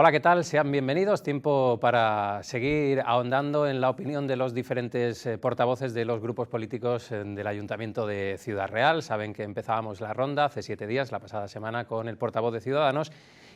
Hola, ¿qué tal? Sean bienvenidos. Tiempo para seguir ahondando en la opinión de los diferentes portavoces de los grupos políticos del Ayuntamiento de Ciudad Real. Saben que empezábamos la ronda hace 7 días, la pasada semana, con el portavoz de Ciudadanos.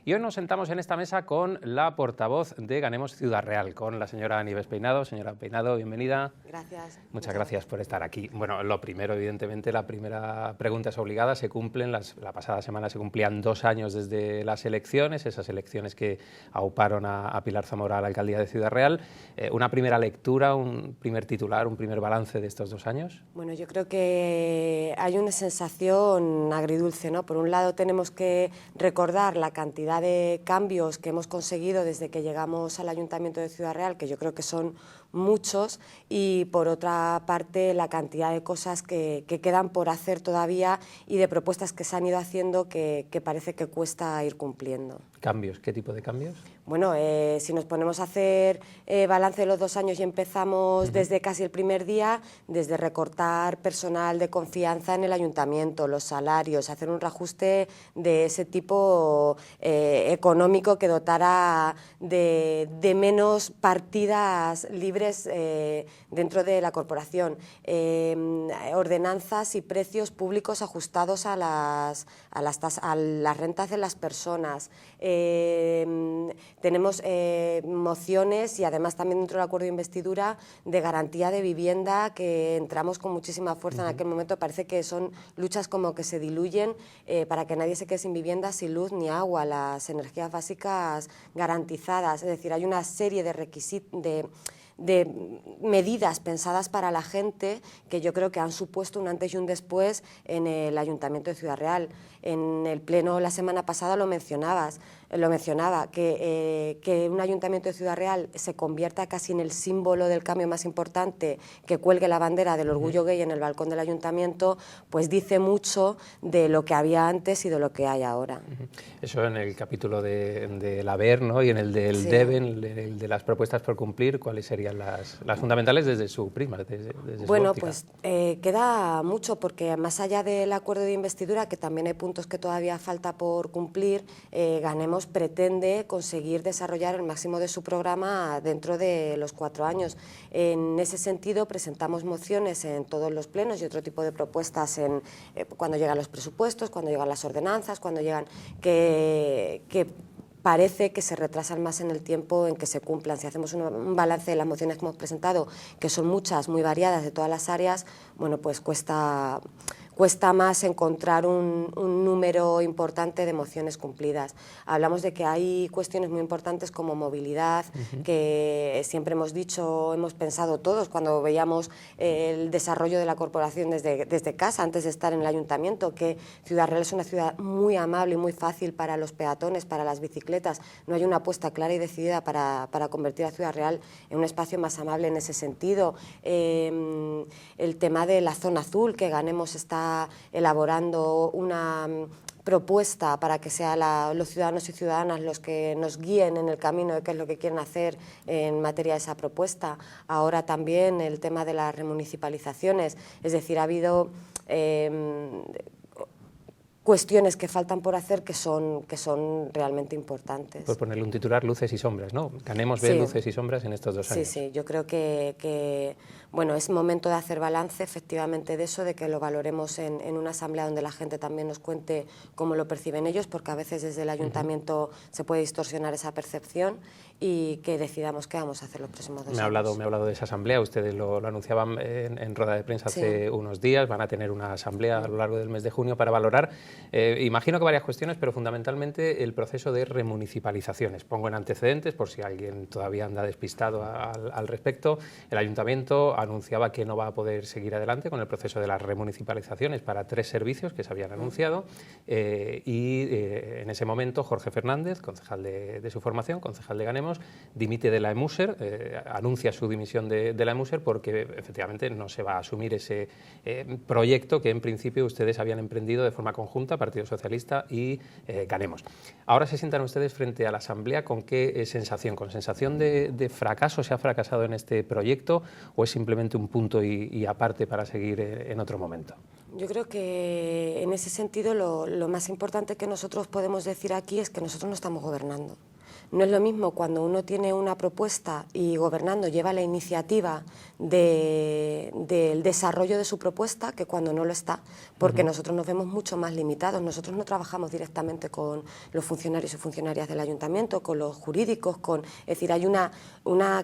Y hoy nos sentamos en esta mesa con la portavoz de Ganemos Ciudad Real, con la señora Nieves Peinado. Señora Peinado, bienvenida. Gracias. Muchas gracias por estar aquí. Bueno, lo primero, evidentemente, la primera pregunta es obligada. La pasada semana se cumplían 2 años desde las elecciones, esas elecciones que auparon a Pilar Zamora a la alcaldía de Ciudad Real. Una primera lectura, un primer titular, un primer balance de estos 2 años. Bueno, yo creo que hay una sensación agridulce, ¿no? Por un lado tenemos que recordar la cantidad de cambios que hemos conseguido desde que llegamos al Ayuntamiento de Ciudad Real, que yo creo que son muchos, y por otra parte la cantidad de cosas que quedan por hacer todavía y de propuestas que se han ido haciendo que parece que cuesta ir cumpliendo. ¿Cambios? ¿Qué tipo de cambios? Bueno, si nos ponemos a hacer balance de los 2 años y empezamos desde casi el primer día, desde recortar personal de confianza en el ayuntamiento, los salarios, hacer un reajuste de ese tipo económico que dotara de menos partidas libres dentro de la corporación, ordenanzas y precios públicos ajustados a las rentas de las personas. Tenemos mociones y además también dentro del acuerdo de investidura de garantía de vivienda que entramos con muchísima fuerza en aquel momento. Parece que son luchas como que se diluyen para que nadie se quede sin vivienda, sin luz ni agua, las energías básicas garantizadas. Es decir, hay una serie de requisitos, de medidas pensadas para la gente que yo creo que han supuesto un antes y un después en el Ayuntamiento de Ciudad Real. En el pleno la semana pasada lo mencionaba, que un Ayuntamiento de Ciudad Real se convierta casi en el símbolo del cambio más importante, que cuelgue la bandera del orgullo gay en el balcón del Ayuntamiento, pues dice mucho de lo que había antes y de lo que hay ahora. Eso en el capítulo del haber, ¿no? Y en el del deben, el de las propuestas por cumplir, ¿cuáles serían las fundamentales desde su prisma? Desde bueno, su óptica? pues queda mucho, porque más allá del acuerdo de investidura, que también hay puntos que todavía falta por cumplir, Ganemos pretende conseguir desarrollar el máximo de su programa dentro de los 4 años. En ese sentido, presentamos mociones en todos los plenos y otro tipo de propuestas cuando llegan los presupuestos, cuando llegan las ordenanzas, cuando llegan que parece que se retrasan más en el tiempo en que se cumplan. Si hacemos un balance de las mociones que hemos presentado, que son muchas, muy variadas de todas las áreas, bueno, pues cuesta más encontrar un número importante de mociones cumplidas. Hablamos de que hay cuestiones muy importantes como movilidad, que siempre hemos dicho, hemos pensado todos cuando veíamos el desarrollo de la corporación desde casa, antes de estar en el ayuntamiento, que Ciudad Real es una ciudad muy amable y muy fácil para los peatones, para las bicicletas. No hay una apuesta clara y decidida para convertir a Ciudad Real en un espacio más amable en ese sentido. El tema de la zona azul, que Ganemos está elaborando una propuesta para que sean los ciudadanos y ciudadanas los que nos guíen en el camino de qué es lo que quieren hacer en materia de esa propuesta. Ahora también el tema de las remunicipalizaciones, es decir, ha habido cuestiones que faltan por hacer que son realmente importantes. Por ponerle un titular, luces y sombras, ¿no? Ganemos ver luces y sombras en estos 2 años. Sí, yo creo que bueno, es momento de hacer balance efectivamente de eso, de que lo valoremos en una asamblea donde la gente también nos cuente cómo lo perciben ellos, porque a veces desde el ayuntamiento se puede distorsionar esa percepción, y que decidamos qué vamos a hacer los próximos 2 años. Me ha hablado de esa asamblea, ustedes lo anunciaban en rueda de prensa hace unos días, van a tener una asamblea a lo largo del mes de junio para valorar, imagino que varias cuestiones, pero fundamentalmente el proceso de remunicipalizaciones. Pongo en antecedentes, por si alguien todavía anda despistado al respecto, el ayuntamiento anunciaba que no va a poder seguir adelante con el proceso de las remunicipalizaciones para 3 servicios que se habían anunciado, en ese momento Jorge Fernández, concejal de su formación, concejal de Ganemos, dimite de la EMUSER, anuncia su dimisión de la EMUSER porque efectivamente no se va a asumir ese proyecto que en principio ustedes habían emprendido de forma conjunta, Partido Socialista y Ganemos. Ahora se sientan ustedes frente a la Asamblea, ¿con qué sensación? ¿Con sensación de fracaso? ¿Se ha fracasado en este proyecto o es simplemente un punto y aparte para seguir en otro momento? Yo creo que en ese sentido lo más importante que nosotros podemos decir aquí es que nosotros no estamos gobernando. No es lo mismo cuando uno tiene una propuesta y gobernando lleva la iniciativa del desarrollo de su propuesta que cuando no lo está, porque nosotros nos vemos mucho más limitados. Nosotros no trabajamos directamente con los funcionarios y funcionarias del ayuntamiento, con los jurídicos, es decir, hay una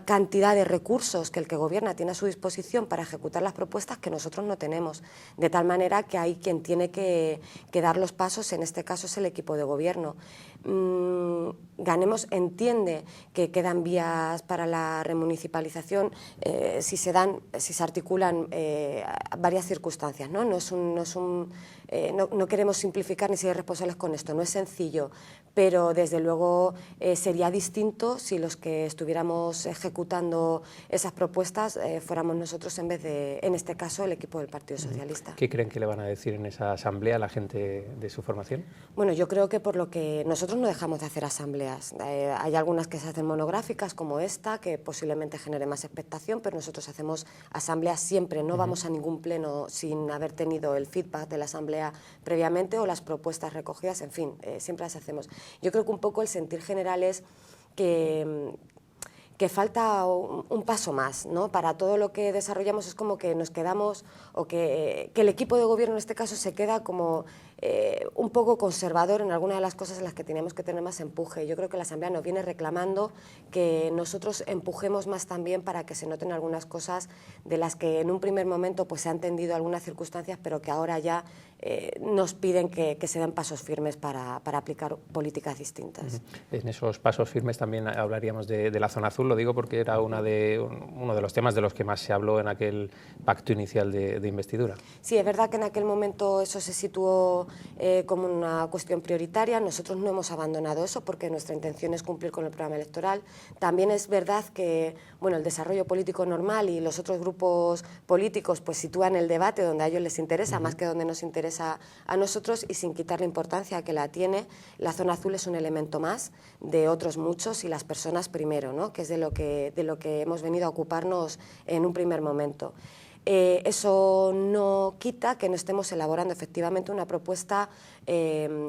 cantidad de recursos que el que gobierna tiene a su disposición para ejecutar las propuestas que nosotros no tenemos, de tal manera que hay quien tiene que dar los pasos, en este caso es el equipo de gobierno. Ganemos entiende que quedan vías para la remunicipalización si se articulan varias circunstancias, ¿no? No queremos simplificar ni ser responsables con esto, no es sencillo, pero desde luego sería distinto si los que estuviéramos ejecutando esas propuestas fuéramos nosotros en vez de, en este caso, el equipo del Partido Socialista. ¿Qué creen que le van a decir en esa asamblea a la gente de su formación? Bueno, yo creo que por lo que nosotros no dejamos de hacer asambleas. Hay algunas que se hacen monográficas como esta, que posiblemente genere más expectación, pero nosotros hacemos asambleas siempre, no vamos a ningún pleno sin haber tenido el feedback de la asamblea previamente o las propuestas recogidas, en fin, siempre las hacemos. Yo creo que un poco el sentir general es que falta un paso más, ¿no? Para todo lo que desarrollamos es como que nos quedamos, o que el equipo de gobierno en este caso se queda como un poco conservador en algunas de las cosas en las que tenemos que tener más empuje. Yo creo que la Asamblea nos viene reclamando que nosotros empujemos más también para que se noten algunas cosas de las que en un primer momento pues se han tendido algunas circunstancias, pero que ahora ya nos piden que se den pasos firmes para aplicar políticas distintas. En esos pasos firmes también hablaríamos de la zona azul, lo digo porque era uno de los temas de los que más se habló en aquel pacto inicial de investidura. Sí, es verdad que en aquel momento eso se situó como una cuestión prioritaria. Nosotros no hemos abandonado eso porque nuestra intención es cumplir con el programa electoral. También es verdad que el desarrollo político normal y los otros grupos políticos pues sitúan el debate donde a ellos les interesa más que donde nos interesa a nosotros, y sin quitar la importancia que la tiene, la zona azul es un elemento más de otros muchos y las personas primero, ¿no? Que es de lo que hemos venido a ocuparnos en un primer momento. Eso no quita que no estemos elaborando efectivamente una propuesta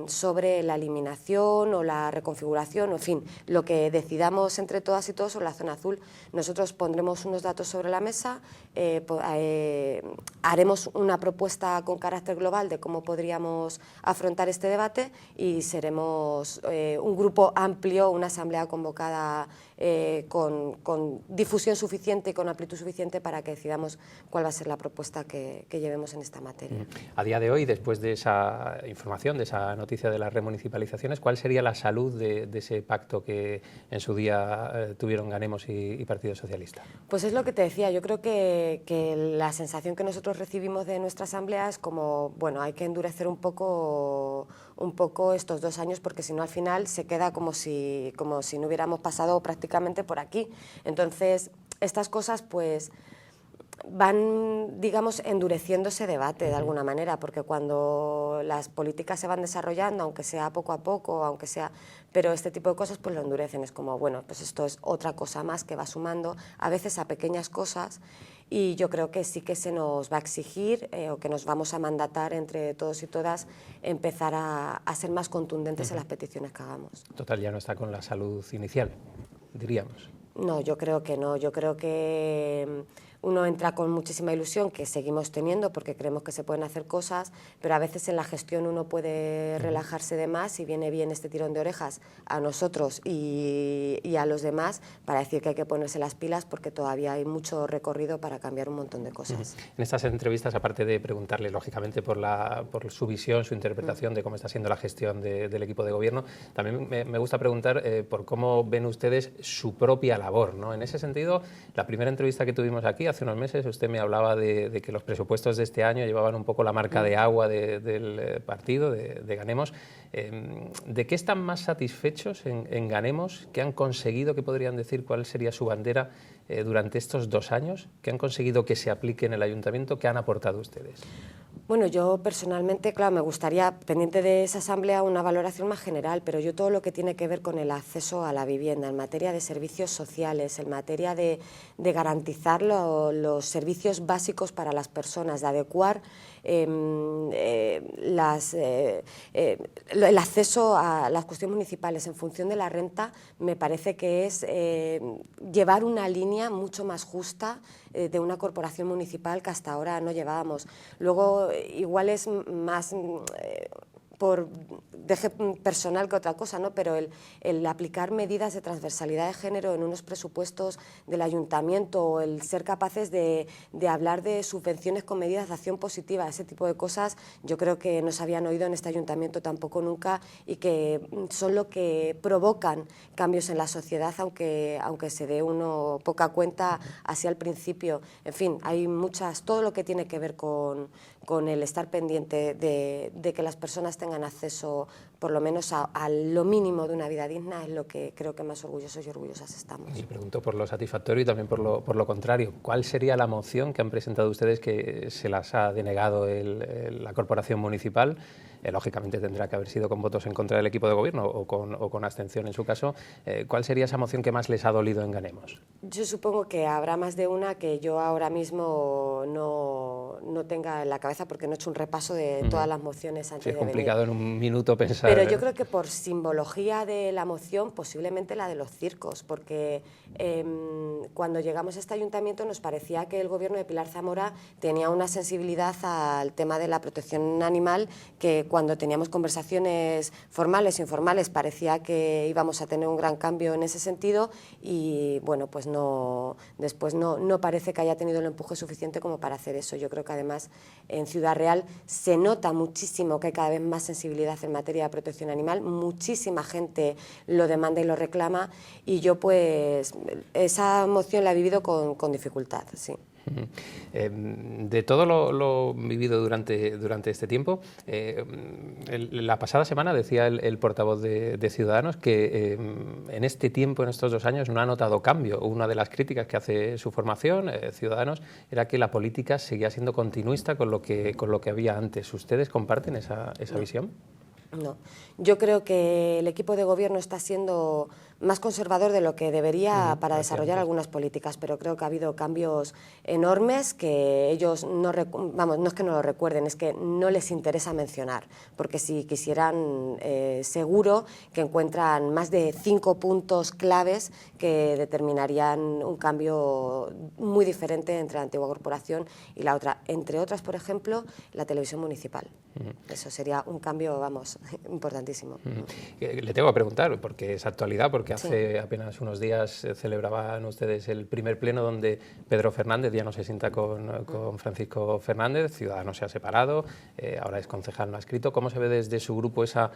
sobre la eliminación o la reconfiguración, o en fin, lo que decidamos entre todas y todos sobre la zona azul. Nosotros pondremos unos datos sobre la mesa, haremos una propuesta con carácter global de cómo podríamos afrontar este debate y seremos un grupo amplio, una asamblea convocada con difusión suficiente y con amplitud suficiente para que decidamos cuál va a ser la propuesta que llevemos en esta materia. A día de hoy, después de esa información, de esa noticia de las remunicipalizaciones, ¿cuál sería la salud de ese pacto que en su día tuvieron Ganemos y Partido Socialista? Pues es lo que te decía, yo creo que la sensación que nosotros recibimos de nuestra asamblea es como, hay que endurecer un poco estos 2 años, porque si no al final se queda como si no hubiéramos pasado prácticamente por aquí. Entonces, estas cosas pues van, digamos, endureciendo ese debate de alguna manera, porque cuando las políticas se van desarrollando, aunque sea poco a poco, pero este tipo de cosas pues lo endurecen, es como, pues esto es otra cosa más que va sumando, a veces a pequeñas cosas, y yo creo que sí que se nos va a exigir o que nos vamos a mandatar entre todos y todas empezar a ser más contundentes en las peticiones que hagamos. Total, ya no está con la salud inicial, diríamos. No, yo creo que no, yo creo que uno entra con muchísima ilusión, que seguimos teniendo porque creemos que se pueden hacer cosas, pero a veces en la gestión uno puede relajarse de más y viene bien este tirón de orejas a nosotros y a los demás para decir que hay que ponerse las pilas porque todavía hay mucho recorrido para cambiar un montón de cosas. En estas entrevistas, aparte de preguntarle lógicamente por su visión, su interpretación de cómo está siendo la gestión del equipo de gobierno, también me gusta preguntar por cómo ven ustedes su propia labor, ¿no? En ese sentido, la primera entrevista que tuvimos aquí hace unos meses, usted me hablaba de que los presupuestos de este año llevaban un poco la marca de agua del partido, de Ganemos. ¿De qué están más satisfechos en Ganemos? ¿Qué han conseguido? ¿Qué podrían decir? ¿Cuál sería su bandera durante estos 2 años? ¿Qué han conseguido que se aplique en el ayuntamiento? ¿Qué han aportado ustedes? Bueno, yo personalmente, claro, me gustaría, pendiente de esa asamblea, una valoración más general, pero yo todo lo que tiene que ver con el acceso a la vivienda, en materia de servicios sociales, en materia de garantizar los servicios básicos para las personas, de adecuar el acceso a las cuestiones municipales en función de la renta me parece que es llevar una línea mucho más justa de una corporación municipal que hasta ahora no llevábamos. Luego, igual es más por deje personal que otra cosa, ¿no? Pero el aplicar medidas de transversalidad de género en unos presupuestos del ayuntamiento, o el ser capaces de hablar de subvenciones con medidas de acción positiva, ese tipo de cosas, yo creo que no se habían oído en este ayuntamiento tampoco nunca, y que son lo que provocan cambios en la sociedad, aunque se dé uno poca cuenta así al principio. En fin, hay todo lo que tiene que ver con el estar pendiente de que las personas tengan acceso por lo menos a lo mínimo de una vida digna, es lo que creo que más orgullosos y orgullosas estamos. Y pregunto por lo satisfactorio y también por lo contrario. ¿Cuál sería la moción que han presentado ustedes que se las ha denegado la corporación municipal? Lógicamente tendrá que haber sido con votos en contra del equipo de gobierno o con abstención en su caso. ¿Cuál sería esa moción que más les ha dolido en Ganemos? Yo supongo que habrá más de una que yo ahora mismo no tenga en la cabeza, porque no he hecho un repaso de todas las mociones antes de venir. Es complicado en un minuto pensar. Pero yo creo que por simbología de la moción, posiblemente la de los circos, porque cuando llegamos a este ayuntamiento nos parecía que el gobierno de Pilar Zamora tenía una sensibilidad al tema de la protección animal, que cuando teníamos conversaciones formales e informales parecía que íbamos a tener un gran cambio en ese sentido, y bueno, pues después no parece que haya tenido el empuje suficiente como para hacer eso. Yo creo que además en Ciudad Real se nota muchísimo que hay cada vez más sensibilidad en materia de protección animal, muchísima gente lo demanda y lo reclama, y yo pues esa moción la he vivido con dificultad, sí. De todo lo vivido durante este tiempo, la pasada semana decía el portavoz de Ciudadanos que en este tiempo, en estos 2 años, no ha notado cambio. Una de las críticas que hace su formación, Ciudadanos, era que la política seguía siendo continuista con lo que había antes. ¿Ustedes comparten esa visión? No, yo creo que el equipo de gobierno está siendo más conservador de lo que debería para desarrollar algunas políticas, pero creo que ha habido cambios enormes que ellos no es que no lo recuerden, es que no les interesa mencionar, porque si quisieran seguro que encuentran más de 5 puntos claves que determinarían un cambio muy diferente entre la antigua corporación y la otra, entre otras, por ejemplo, la televisión municipal. Eso sería un cambio, importantísimo. Le tengo que preguntar, porque es actualidad, porque hace apenas unos días celebraban ustedes el primer pleno donde Pedro Fernández ya no se sienta con Francisco Fernández, Ciudadanos se ha separado, ahora es concejal no adscrito. ¿Cómo se ve desde su grupo esa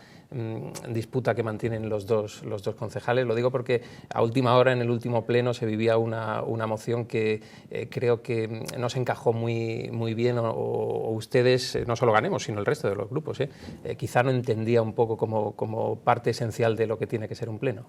disputa que mantienen los dos concejales? Lo digo porque a última hora, en el último pleno, se vivía una moción que creo que no se encajó muy bien, o ustedes, no solo Ganemos, sino el resto de los grupos, quizá no entendía un poco como parte esencial de lo que tiene que ser un pleno.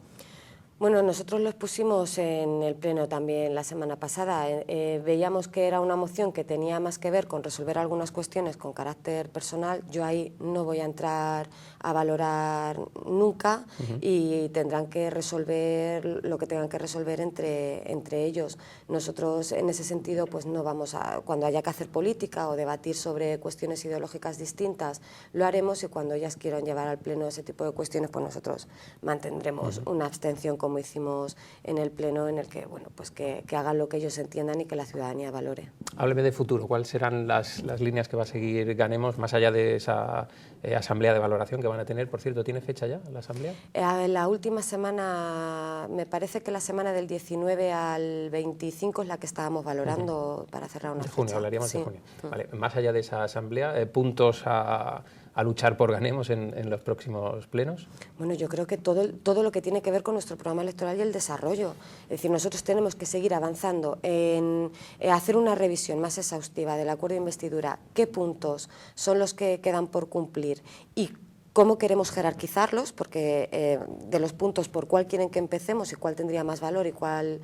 Bueno, nosotros lo expusimos en el pleno también la semana pasada. Veíamos que era una moción que tenía más que ver con resolver algunas cuestiones con carácter personal. Yo ahí no voy a entrar a valorar nunca, y tendrán que resolver lo que tengan que resolver entre ellos. Nosotros en ese sentido pues no vamos a, cuando haya que hacer política o debatir sobre cuestiones ideológicas distintas, lo haremos, y cuando ellas quieran llevar al pleno ese tipo de cuestiones, pues nosotros mantendremos una abstención, como hicimos en el pleno, en el que bueno, pues que hagan lo que ellos entiendan y que la ciudadanía valore. Hábleme de futuro. ¿Cuáles serán las líneas que va a seguir Ganemos más allá de esa asamblea de valoración que van a tener? Por cierto, ¿tiene fecha ya la asamblea? La última semana, me parece que la semana del 19 al 25 es la que estábamos valorando para cerrar una fecha. Junio, hablaríamos de junio. Vale. Más allá de esa asamblea, puntos a luchar por Ganemos en los próximos plenos. Bueno, yo creo que todo lo que tiene que ver con nuestro programa electoral y el desarrollo. Es decir, nosotros tenemos que seguir avanzando en hacer una revisión más exhaustiva del acuerdo de investidura, qué puntos son los que quedan por cumplir y cómo queremos jerarquizarlos, porque de los puntos por cuál quieren que empecemos y cuál tendría más valor y cuál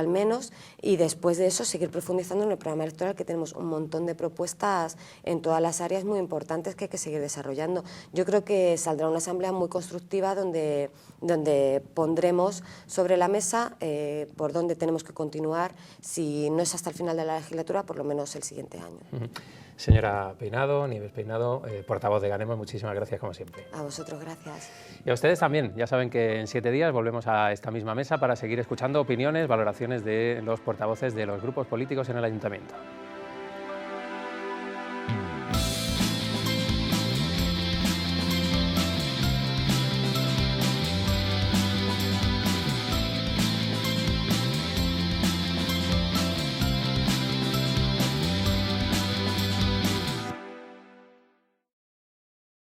menos, y después de eso seguir profundizando en el programa electoral, que tenemos un montón de propuestas en todas las áreas muy importantes que hay que seguir desarrollando. Yo creo que saldrá una asamblea muy constructiva donde pondremos sobre la mesa por dónde tenemos que continuar, si no es hasta el final de la legislatura, por lo menos el siguiente año. Señora Peinado, Nieves Peinado, portavoz de Ganemos, muchísimas gracias como siempre. A vosotros, gracias. Y a ustedes también. Ya saben que en 7 días volvemos a esta misma mesa para seguir escuchando opiniones, valoraciones de los portavoces de los grupos políticos en el Ayuntamiento.